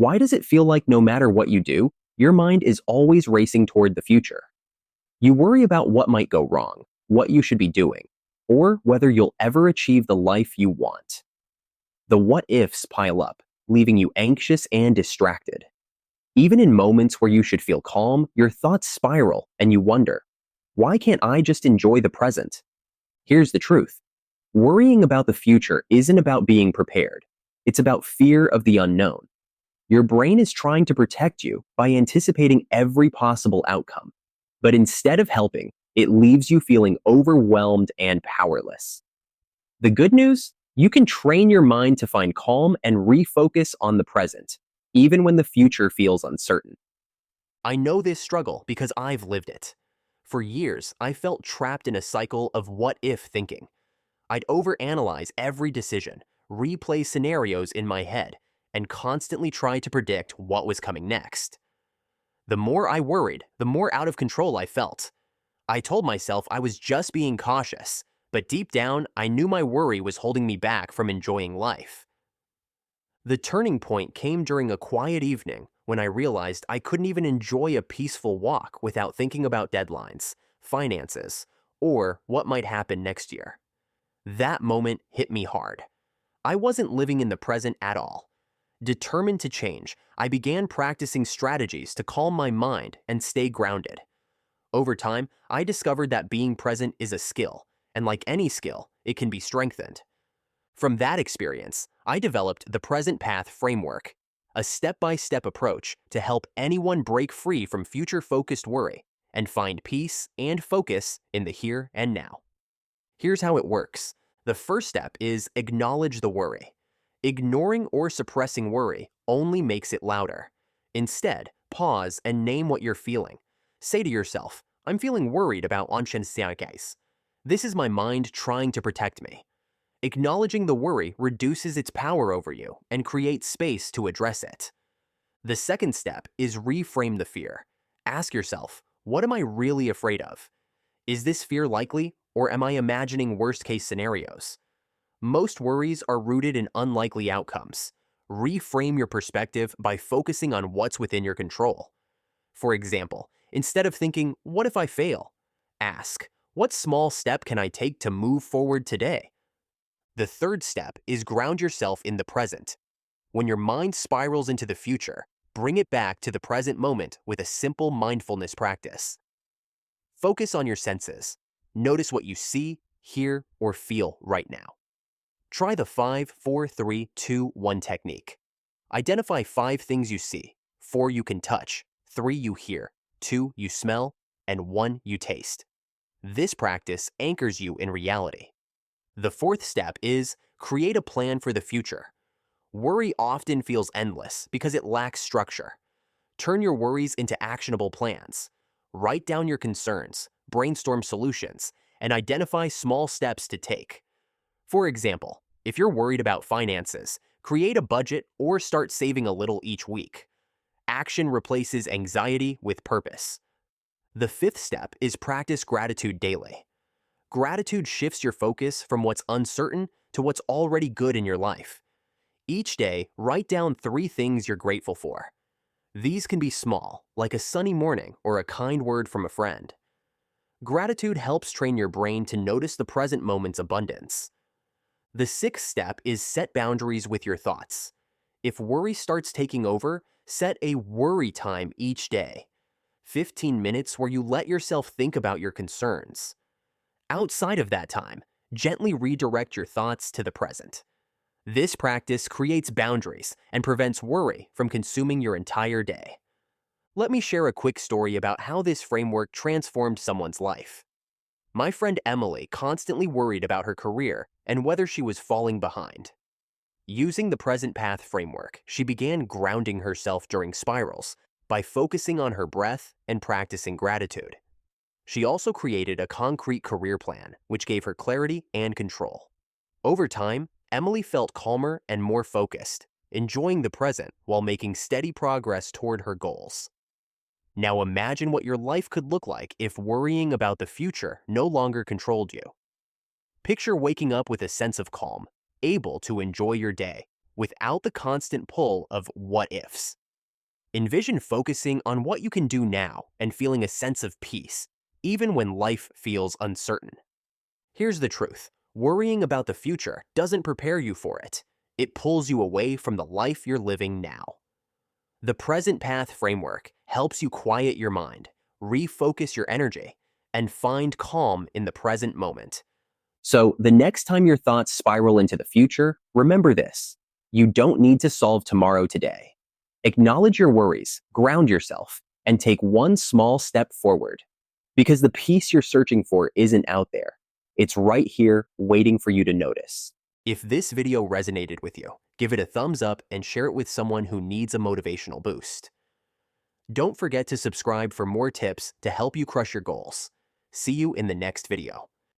Why does it feel like no matter what you do, your mind is always racing toward the future? You worry about what might go wrong, what you should be doing, or whether you'll ever achieve the life you want. The what ifs pile up, leaving you anxious and distracted. Even in moments where you should feel calm, your thoughts spiral and you wonder, why can't I just enjoy the present? Here's the truth. Worrying about the future isn't about being prepared. It's about fear of the unknown. Your brain is trying to protect you by anticipating every possible outcome. But instead of helping, it leaves you feeling overwhelmed and powerless. The good news? You can train your mind to find calm and refocus on the present, even when the future feels uncertain. I know this struggle because I've lived it. For years, I felt trapped in a cycle of what-if thinking. I'd overanalyze every decision, replay scenarios in my head, and constantly try to predict what was coming next. The more I worried, the more out of control I felt. I told myself I was just being cautious, but deep down, I knew my worry was holding me back from enjoying life. The turning point came during a quiet evening when I realized I couldn't even enjoy a peaceful walk without thinking about deadlines, finances, or what might happen next year. That moment hit me hard. I wasn't living in the present at all. Determined to change, I began practicing strategies to calm my mind and stay grounded. Over time, I discovered that being present is a skill, and like any skill, it can be strengthened. From that experience, I developed the Present Path Framework, a step-by-step approach to help anyone break free from future-focused worry and find peace and focus in the here and now. Here's how it works. The first step is acknowledge the worry. Ignoring or suppressing worry only makes it louder. Instead, pause and name what you're feeling. Say to yourself, I'm feeling worried about case. This is my mind trying to protect me. Acknowledging the worry reduces its power over you and creates space to address it. The second step is reframe the fear. Ask yourself, what am I really afraid of? Is this fear likely, or am I imagining worst-case scenarios? Most worries are rooted in unlikely outcomes. Reframe your perspective by focusing on what's within your control. For example, instead of thinking, what if I fail? Ask, what small step can I take to move forward today? The third step is ground yourself in the present. When your mind spirals into the future, bring it back to the present moment with a simple mindfulness practice. Focus on your senses. Notice what you see, hear, or feel right now. Try the 5, 4, 3, 2, 1 technique. Identify 5 things you see, 4 you can touch, 3 you hear, 2 you smell, and 1 you taste. This practice anchors you in reality. The fourth step is create a plan for the future. Worry often feels endless because it lacks structure. Turn your worries into actionable plans. Write down your concerns, brainstorm solutions, and identify small steps to take. For example, if you're worried about finances, create a budget or start saving a little each week. Action replaces anxiety with purpose. The fifth step is practice gratitude daily. Gratitude shifts your focus from what's uncertain to what's already good in your life. Each day, write down 3 things you're grateful for. These can be small, like a sunny morning or a kind word from a friend. Gratitude helps train your brain to notice the present moment's abundance. The sixth step is set boundaries with your thoughts. If worry starts taking over, set a worry time each day. 15 minutes where you let yourself think about your concerns. Outside of that time, gently redirect your thoughts to the present. This practice creates boundaries and prevents worry from consuming your entire day. Let me share a quick story about how this framework transformed someone's life. My friend Emily constantly worried about her career and whether she was falling behind. Using the Present Path framework, she began grounding herself during spirals by focusing on her breath and practicing gratitude. She also created a concrete career plan, which gave her clarity and control. Over time, Emily felt calmer and more focused, enjoying the present while making steady progress toward her goals. Now imagine what your life could look like if worrying about the future no longer controlled you. Picture waking up with a sense of calm, able to enjoy your day, without the constant pull of what ifs. Envision focusing on what you can do now and feeling a sense of peace, even when life feels uncertain. Here's the truth. Worrying about the future doesn't prepare you for it. It pulls you away from the life you're living now. The Present Path framework helps you quiet your mind, refocus your energy, and find calm in the present moment. So, the next time your thoughts spiral into the future, remember this. You don't need to solve tomorrow today. Acknowledge your worries, ground yourself, and take one small step forward. Because the peace you're searching for isn't out there. It's right here, waiting for you to notice. If this video resonated with you, give it a thumbs up and share it with someone who needs a motivational boost. Don't forget to subscribe for more tips to help you crush your goals. See you in the next video.